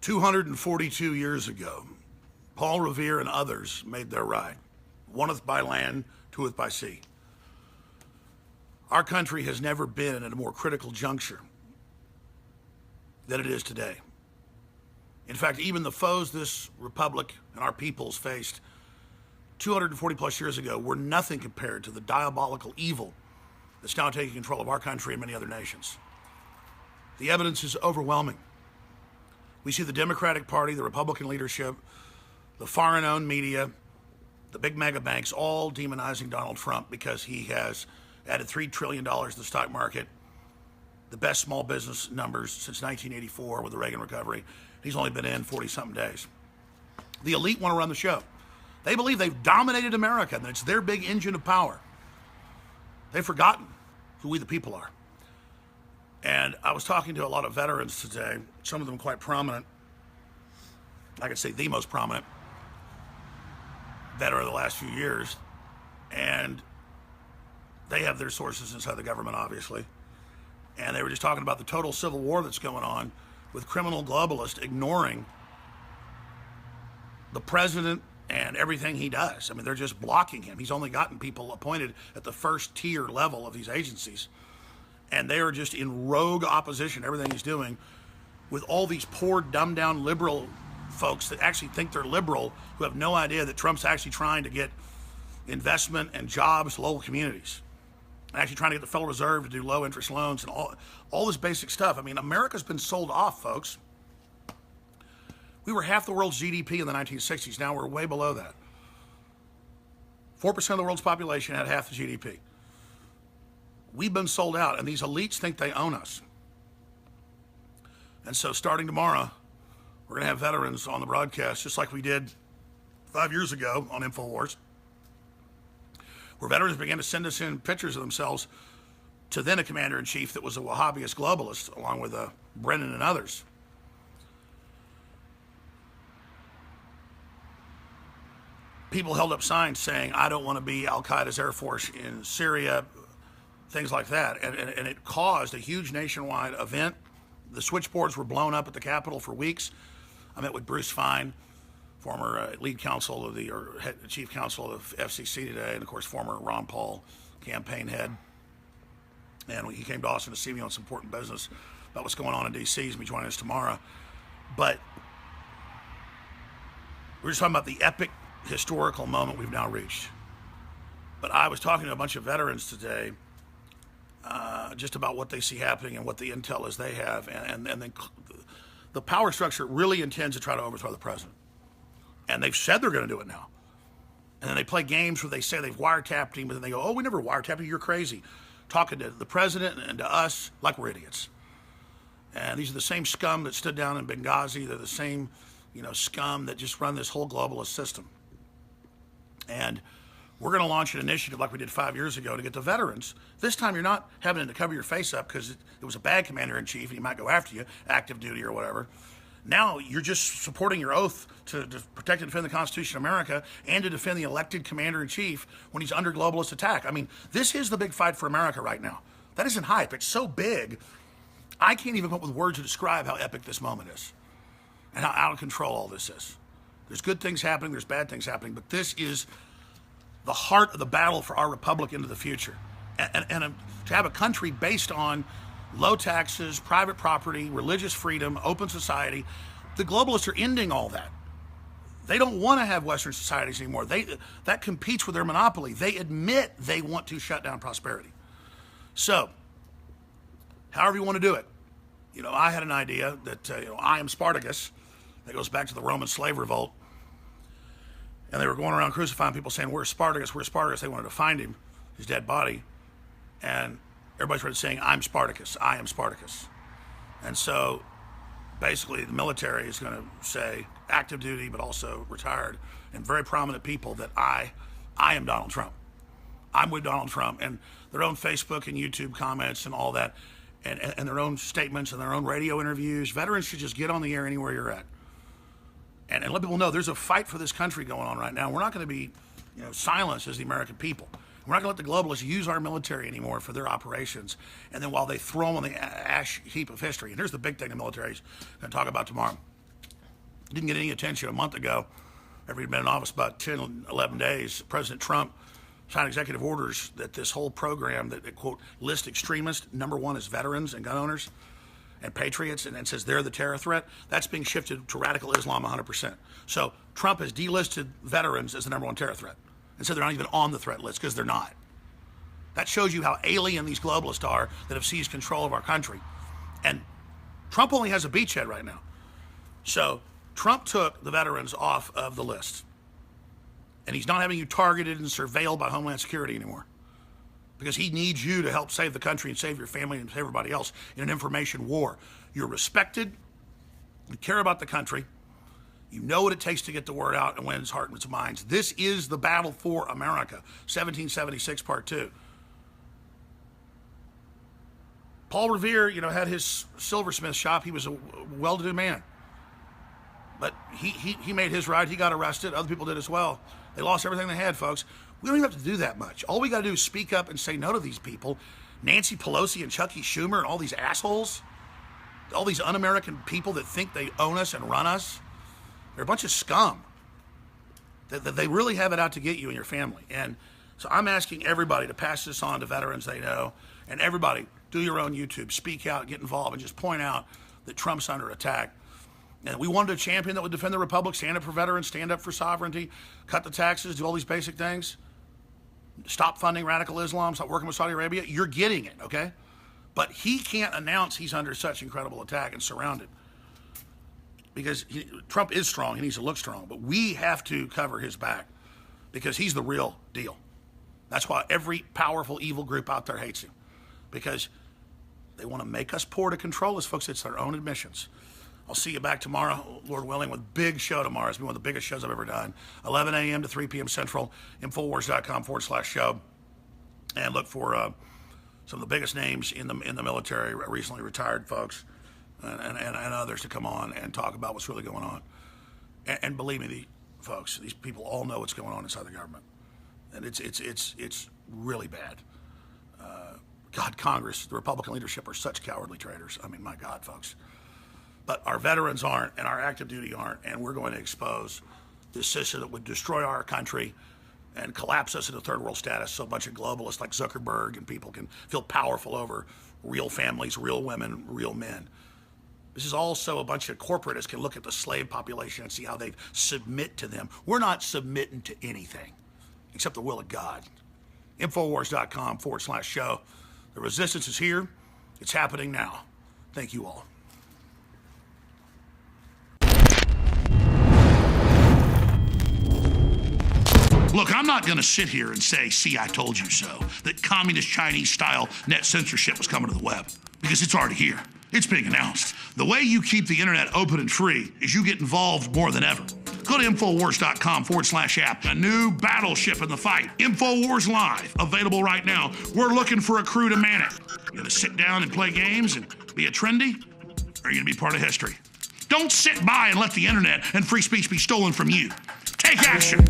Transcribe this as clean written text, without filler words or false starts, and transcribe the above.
242 years ago, Paul Revere and others made their ride, oneth by land, twoeth by sea. Our country has never been at a more critical juncture than it is today. In fact, even the foes this republic and our peoples faced 240 plus years ago were nothing compared to the diabolical evil that's now taking control of our country and many other nations. The evidence is overwhelming. We see the Democratic Party, the Republican leadership, the foreign-owned media, the big mega banks all demonizing Donald Trump because he has added $3 trillion to the stock market, the best small business numbers since 1984 with the Reagan recovery. He's only been in 40-something days. The elite want to run the show. They believe they've dominated America, and it's their big engine of power. They've forgotten who we the people are. And I was talking to a lot of veterans today, some of them quite prominent. I could say the most prominent veteran of the last few years. And they have their sources inside the government, obviously. And they were just talking about the total civil war that's going on with criminal globalists ignoring the president and everything he does. I mean, they're just blocking him. He's only gotten people appointed at the first tier level of these agencies. And they are just in rogue opposition to everything he's doing with all these poor, dumbed-down liberal folks that actually think they're liberal, who have no idea that Trump's actually trying to get investment and jobs to local communities. And actually trying to get the Federal Reserve to do low-interest loans and all this basic stuff. I mean, America's been sold off, folks. We were half the world's GDP in the 1960s. Now we're way below that. 4% of the world's population had half the GDP. We've been sold out, and these elites think they own us. And so starting tomorrow, we're going to have veterans on the broadcast, just like we did 5 years ago on InfoWars, where veterans began to send us in pictures of themselves to then a commander-in-chief that was a Wahhabist globalist, along with Brennan and others. People held up signs saying, I don't want to be Al-Qaeda's Air Force in Syria, things like that. And it caused a huge nationwide event. The switchboards were blown up at the Capitol for weeks. I met with Bruce Fein, former lead counsel of chief counsel of FCC today, and of course former Ron Paul campaign head. And he came to Austin to see me on some important business about what's going on in D.C. He's going to be joining us tomorrow. But we're just talking about the epic historical moment we've now reached. But I was talking to a bunch of veterans today just about what they see happening and what the intel is they have. And then the power structure really intends to try to overthrow the president. And they've said they're going to do it now. And then they play games where they say they've wiretapped him, but then they go, oh, we never wiretapped him, you're crazy. Talking to the president and to us like we're idiots. And these are the same scum that stood down in Benghazi. They're the same, scum that just run this whole globalist system. And we're going to launch an initiative like we did 5 years ago to get the veterans. This time you're not having to cover your face up because it was a bad commander-in-chief and he might go after you, active duty or whatever. Now you're just supporting your oath to protect and defend the Constitution of America and to defend the elected commander-in-chief when he's under globalist attack. I mean, this is the big fight for America right now. That isn't hype. It's so big, I can't even come up with words to describe how epic this moment is and how out of control all this is. There's good things happening, there's bad things happening, but this is the heart of the battle for our republic into the future. And to have a country based on low taxes, private property, religious freedom, open society, the globalists are ending all that. They don't want to have Western societies anymore. That competes with their monopoly. They admit they want to shut down prosperity. So, however you want to do it. I had an idea that, I am Spartacus. That goes back to the Roman slave revolt. And they were going around crucifying people saying, where's Spartacus, where's Spartacus? They wanted to find him, his dead body. And everybody started saying, I'm Spartacus, I am Spartacus. And so basically the military is going to say active duty, but also retired, and very prominent people that I am Donald Trump. I'm with Donald Trump. And their own Facebook and YouTube comments and all that, and their own statements and their own radio interviews. Veterans should just get on the air anywhere you're at. And let people know there's a fight for this country going on right now. We're not going to be silenced as the American people. We're not going to let the globalists use our military anymore for their operations. And then while they throw them on the ash heap of history, and here's the big thing the military is going to talk about tomorrow. Didn't get any attention a month ago. After he'd been in office about 10, 11 days, President Trump signed executive orders that this whole program that quote, list extremists, number one is veterans and gun owners and patriots, and then says they're the terror threat. That's being shifted to radical Islam 100%. So Trump has delisted veterans as the number one terror threat and said they're not even on the threat list because they're not. That shows you how alien these globalists are that have seized control of our country. And Trump only has a beachhead right now. So Trump took the veterans off of the list. And he's not having you targeted and surveilled by Homeland Security anymore. Because he needs you to help save the country and save your family and save everybody else in an information war. You're respected. You care about the country. You know what it takes to get the word out and win its heart and its minds. This is the battle for America. 1776, Part 2. Paul Revere, had his silversmith shop. He was a well-to-do man. But he made his ride. He got arrested. Other people did as well. They lost everything they had, folks. We don't even have to do that much. All we got to do is speak up and say no to these people. Nancy Pelosi and Chucky Schumer and all these assholes. All these un-American people that think they own us and run us. They're a bunch of scum. They really have it out to get you and your family. And so I'm asking everybody to pass this on to veterans they know. And everybody, do your own YouTube. Speak out, get involved, and just point out that Trump's under attack. And we wanted a champion that would defend the republic, stand up for veterans, stand up for sovereignty, cut the taxes, do all these basic things. Stop funding radical Islam, stop working with Saudi Arabia. You're getting it, okay? But he can't announce he's under such incredible attack and surrounded. Because Trump is strong, he needs to look strong. But we have to cover his back because he's the real deal. That's why every powerful evil group out there hates him. Because they want to make us poor to control us, folks. It's their own admissions. I'll see you back tomorrow, Lord willing, with a big show tomorrow. It's been one of the biggest shows I've ever done. 11 a.m. to 3 p.m. Central, Infowars.com/show. And look for some of the biggest names in the military, recently retired folks, and others to come on and talk about what's really going on. And believe me, folks, these people all know what's going on inside the government. And it's really bad. God, Congress, the Republican leadership are such cowardly traitors. I mean, my God, folks. But our veterans aren't, and our active duty aren't, and we're going to expose this system that would destroy our country and collapse us into third world status so a bunch of globalists like Zuckerberg and people can feel powerful over real families, real women, real men. This is also a bunch of corporatists can look at the slave population and see how they submit to them. We're not submitting to anything except the will of God. Infowars.com/show. The resistance is here. It's happening now. Thank you all. Look, I'm not going to sit here and say, see, I told you so, that communist Chinese-style net censorship was coming to the web, because it's already here. It's being announced. The way you keep the internet open and free is you get involved more than ever. Go to Infowars.com/app. A new battleship in the fight. Infowars Live, available right now. We're looking for a crew to man it. You going to sit down and play games and be a trendy? Or are you going to be part of history? Don't sit by and let the internet and free speech be stolen from you. Take action.